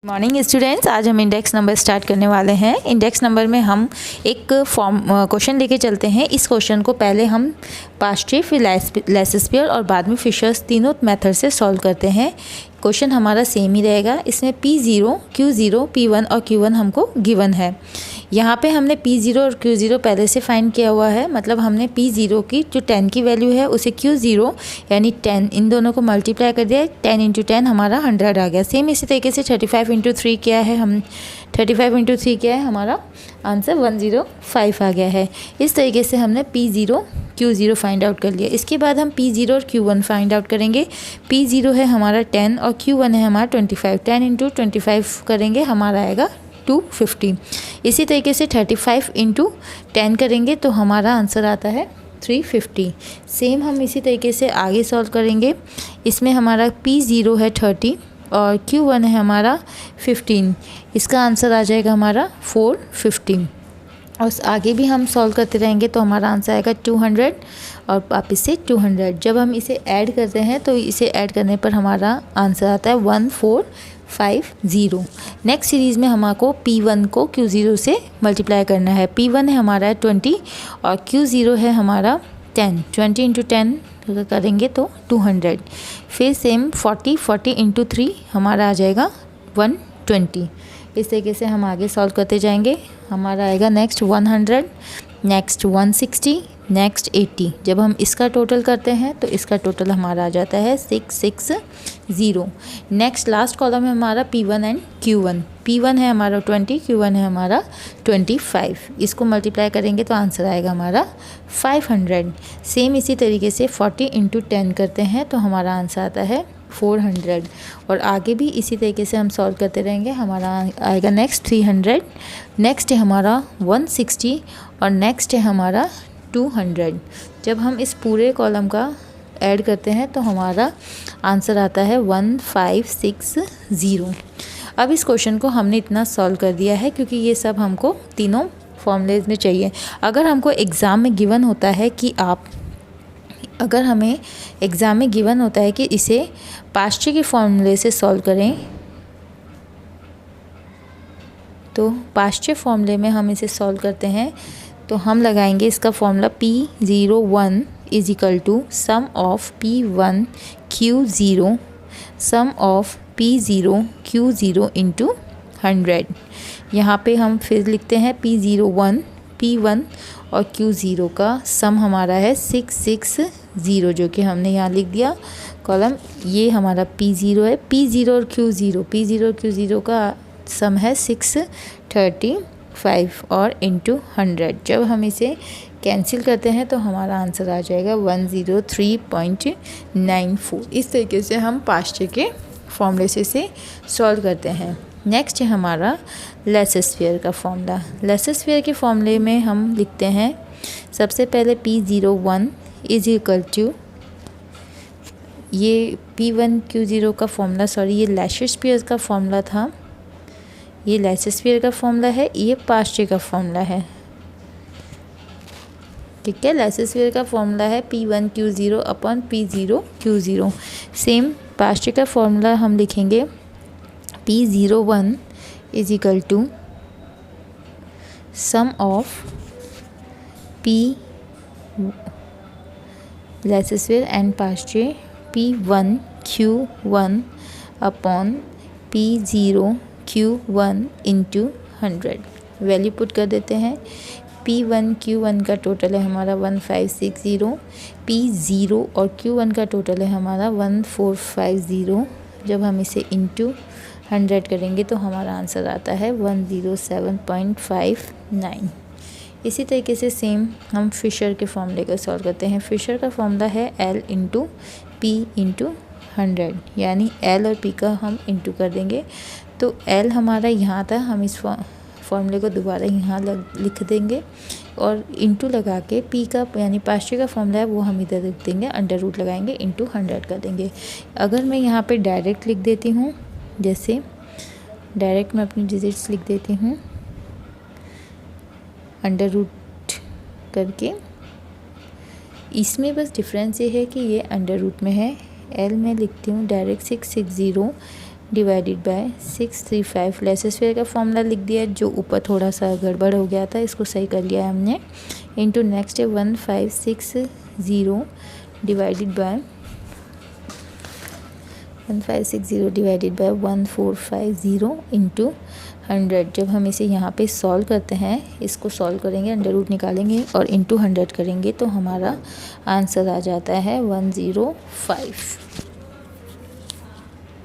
Morning students, आज हम index number start करने वाले हैं। इंडेक्स नंबर में हम एक क्वेश्चन लेके चलते हैं। इस क्वेश्चन को पहले हम पास्ट्रे, फिर लेसेस्पियर और बाद में फिशर्स तीनों मेथड से सॉल्व करते हैं। क्वेश्चन हमारा सेम ही रहेगा। इसमें P0, Q0, P1 और Q1 हमको गिवन है। यहाँ पे हमने P0 और Q0 पहले से फाइंड किया हुआ है, मतलब हमने P0 की जो 10 की वैल्यू है उसे Q0 यानी 10 इन दोनों को मल्टीप्लाई कर दिया। 10 × 10 हमारा 100 आ गया। सेम इसी तरीके से 35 × 3 किया है, हम 35 × 3 किया है, हमारा आंसर 105 आ गया है। इस तरीके से हमने P0 Q0 फाइंड आउट कर लिया। इसके बाद हम P0 और Q1 फाइंड आउट करेंगे। P0 है हमारा 10 और Q1 है हमारा 25। 10 × 25 करेंगे, हमारा आएगा 250। इसी तरीके से 35 × 10 करेंगे तो हमारा आंसर आता है 350। सेम हम इसी तरीके से आगे सॉल्व करेंगे। इसमें हमारा P0 है 30 और Q1 है हमारा 15। इसका आंसर आ जाएगा हमारा 450। और आगे भी हम सॉल्व करते रहेंगे तो हमारा आंसर आएगा 200 और वापस से 200। जब हम इसे ऐड करते हैं तो इसे ऐड करने पर हमारा आंसर आता है 1450। नेक्स्ट सीरीज़ में हमको P1 को Q0 से मल्टीप्लाई करना है। P1 है हमारा 20 और Q0 है हमारा 10। 20 × 10 करेंगे तो 200। फिर सेम 40 × 3 हमारा आ जाएगा 120। इस तरीके से हम आगे सॉल्व करते जाएंगे। हमारा आएगा नेक्स्ट 100, नेक्स्ट 160, नेक्स्ट 80। जब हम इसका टोटल करते हैं तो इसका टोटल हमारा आ जाता है 660। नेक्स्ट लास्ट कॉलम है हमारा P1 एंड Q1। P1 है हमारा 20, Q1 है हमारा 25। इसको मल्टीप्लाई करेंगे तो आंसर आएगा हमारा 500। सेम इसी तरीके से 40 × 10 करते हैं तो हमारा आंसर आता है 400। और आगे भी इसी तरीके से हम सॉल्व करते रहेंगे। हमारा आएगा नेक्स्ट 300, नेक्स्ट है हमारा 160 और नेक्स्ट है हमारा 200। जब हम इस पूरे कॉलम का ऐड करते हैं तो हमारा आंसर आता है 1560। अब इस क्वेश्चन को हमने इतना सॉल्व कर दिया है क्योंकि ये सब हमको तीनों फॉर्मूलेज में चाहिए। अगर हमको एग्ज़ाम में गिवन होता है कि अगर हमें एग्ज़ाम में गिवन होता है कि इसे पास्ट्रे के फॉर्मूले से सॉल्व करें, तो पास्ट्रे फॉर्मूले में हम इसे सॉल्व करते हैं तो हम लगाएंगे इसका formula P01 = sum of P1 Q0 sum of P0 Q0 × 100। यहाँ पे हम फिर लिखते हैं P01 P1 और Q0 का सम हमारा है 660, जो कि हमने यहाँ लिख दिया कॉलम। ये हमारा P0 है। P0 और Q0 का सम है 635 और × 100। जब हम इसे कैंसिल करते हैं तो हमारा आंसर आ जाएगा 103.94। इस तरीके से हम पास्ट्रे के फॉर्मूले से सॉल्व करते हैं। नेक्स्ट है हमारा लेसेस्पियर का फॉर्मूला। लेसेस्पियर के फॉर्मूले में हम लिखते हैं सबसे पहले P01 = ये P1 Q0 का फॉर्मूला, ये लेसेस्पियर का फॉर्मूला था। ये लेसेस्पियर का फॉर्मूला है, ये पास्ट्रे का फॉर्मूला है। ठीक है, लेसेस्पियर का फॉर्मूला है P1 Q0 / P0 Q0। Same पास्ट्रे का फॉर्मूला हम लिखेंगे P01 = sum of P Laspeyres and Paasche P1 Q1 / P0 Q1 × 100। Value put कर देते हैं। P1 Q1 का टोटल है हमारा 1560। P0 और Q1 का टोटल है हमारा 1450। जब हम इसे इंटू 100 करेंगे तो हमारा आंसर आता है 107.59। इसी तरीके से सेम हम फिशर के फॉर्मूले को सॉल्व करते हैं। फिशर का फॉर्मूला है L × P × 100, यानी L और P का हम इंटू कर देंगे तो L हमारा यहाँ था। हम इस फॉर्मूले को दोबारा यहाँ लिख देंगे और इंटू लगा के P का यानी पास्ट्रे का फॉर्मूला है वो हम इधर लिख देंगे, √ लगाएंगे, × 100 कर देंगे। अगर मैं यहाँ पे डायरेक्ट लिख देती हूँ, जैसे डायरेक्ट मैं अपनी डिजिट्स लिख देती हूँ √ करके। इसमें बस डिफरेंस ये है कि ये √ में है। L में लिखती हूँ direct 660 divided by 635। Laces fair का फॉर्मूला लिख दिया, जो ऊपर थोड़ा सा गड़बड़ हो गया था इसको सही कर लिया है हमने। इंटू नेक्स्ट है 1560 divided by 1560 divided by 1450 into 100। जब हम इसे यहाँ पे सॉल्व करते हैं, इसको सॉल्व करेंगे, अंडर रूट निकालेंगे और इंटू 100 करेंगे तो हमारा आंसर आ जाता है 105।